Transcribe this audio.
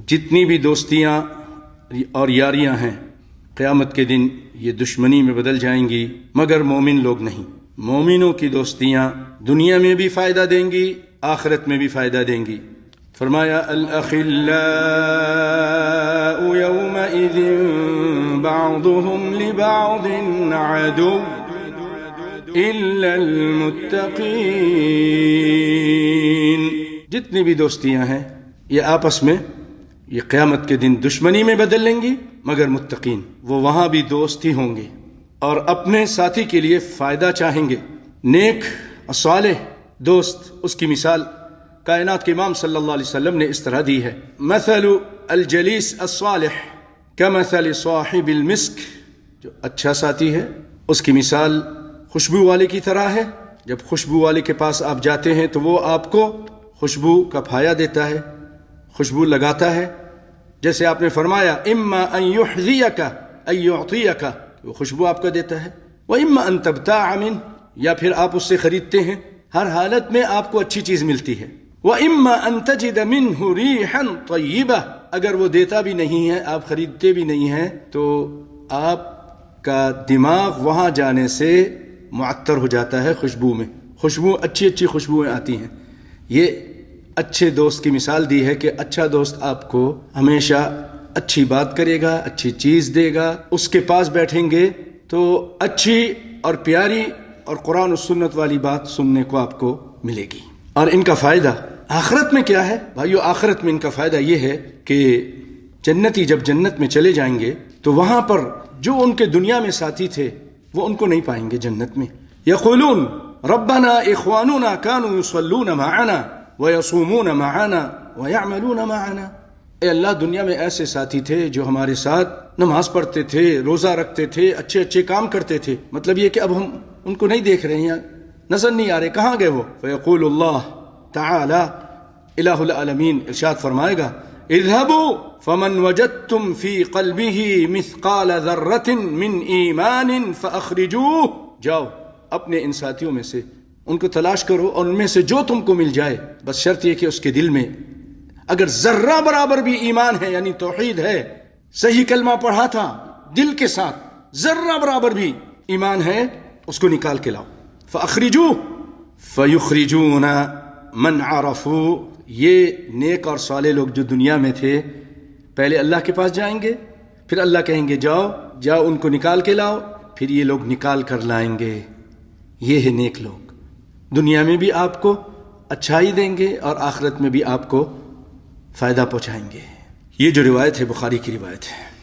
جتنی بھی دوستیاں اور یاریاں ہیں قیامت کے دن یہ دشمنی میں بدل جائیں گی، مگر مومن لوگ نہیں۔ مومنوں کی دوستیاں دنیا میں بھی فائدہ دیں گی، آخرت میں بھی فائدہ دیں گی۔ فرمایا الاخلاء یومئذ بعضهم لبعض عدو الا المتقین۔ جتنی بھی دوستیاں ہیں یہ آپس میں یہ قیامت کے دن دشمنی میں بدل لیں گی، مگر متقین وہ وہاں بھی دوست ہی ہوں گے اور اپنے ساتھی کے لیے فائدہ چاہیں گے۔ نیک صالح دوست، اس کی مثال کائنات کے امام صلی اللہ علیہ وسلم نے اس طرح دی ہے: مثل الجلیس الصالح کمثل صاحب المسک۔ جو اچھا ساتھی ہے اس کی مثال خوشبو والے کی طرح ہے۔ جب خوشبو والے کے پاس آپ جاتے ہیں تو وہ آپ کو خوشبو کا پھایا دیتا ہے، خوشبو لگاتا ہے، جیسے آپ نے فرمایا اما ان یحذیک ان یعطیک، وہ خوشبو آپ کو دیتا ہے، واما ان تبتاع منہ، یا پھر آپ اس سے خریدتے ہیں، ہر حالت میں آپ کو اچھی چیز ملتی ہے۔ واما ان تجد منہ ریحا طیبہ، اگر وہ دیتا بھی نہیں ہے، آپ خریدتے بھی نہیں ہیں، تو آپ کا دماغ وہاں جانے سے معطر ہو جاتا ہے خوشبو میں، خوشبو اچھی اچھی خوشبوئیں آتی ہیں۔ یہ اچھے دوست کی مثال دی ہے کہ اچھا دوست آپ کو ہمیشہ اچھی بات کرے گا، اچھی چیز دے گا، اس کے پاس بیٹھیں گے تو اچھی اور پیاری اور قرآن و سنت والی بات سننے کو آپ کو ملے گی۔ اور ان کا فائدہ آخرت میں کیا ہے بھائیو؟ آخرت میں ان کا فائدہ یہ ہے کہ جنتی جب جنت میں چلے جائیں گے تو وہاں پر جو ان کے دنیا میں ساتھی تھے وہ ان کو نہیں پائیں گے جنت میں۔ یقولون ربنا اخواننا كانوا يصلون معنا ويصومون معنا ويعملون معنا۔ اے اللہ، دنیا میں ایسے ساتھی تھے جو ہمارے ساتھ نماز پڑھتے تھے، روزہ رکھتے تھے، اچھے اچھے کام کرتے تھے، مطلب یہ کہ اب ہم ان کو نہیں دیکھ رہے ہیں، نظر نہیں آ رہے، کہاں گئے وہ؟ فیقول اللہ تعالی، الہ العالمین ارشاد فرمائے گا: اذهبوا فمن وجدتم في قلبه مثقال ذرة من ایمان فاخرجوه۔ جاؤ اپنے ان ساتھیوں میں سے ان کو تلاش کرو اور ان میں سے جو تم کو مل جائے، بس شرط یہ کہ اس کے دل میں اگر ذرہ برابر بھی ایمان ہے، یعنی توحید ہے، صحیح کلمہ پڑھا تھا دل کے ساتھ، ذرہ برابر بھی ایمان ہے، اس کو نکال کے لاؤ۔ فاخرجوه فیخرجون من عرفوا۔ یہ نیک اور صالح لوگ جو دنیا میں تھے پہلے اللہ کے پاس جائیں گے، پھر اللہ کہیں گے جاؤ جاؤ ان کو نکال کے لاؤ، پھر یہ لوگ نکال کر لائیں گے۔ یہ ہے نیک لوگ، دنیا میں بھی آپ کو اچھائی دیں گے اور آخرت میں بھی آپ کو فائدہ پہنچائیں گے۔ یہ جو روایت ہے بخاری کی روایت ہے۔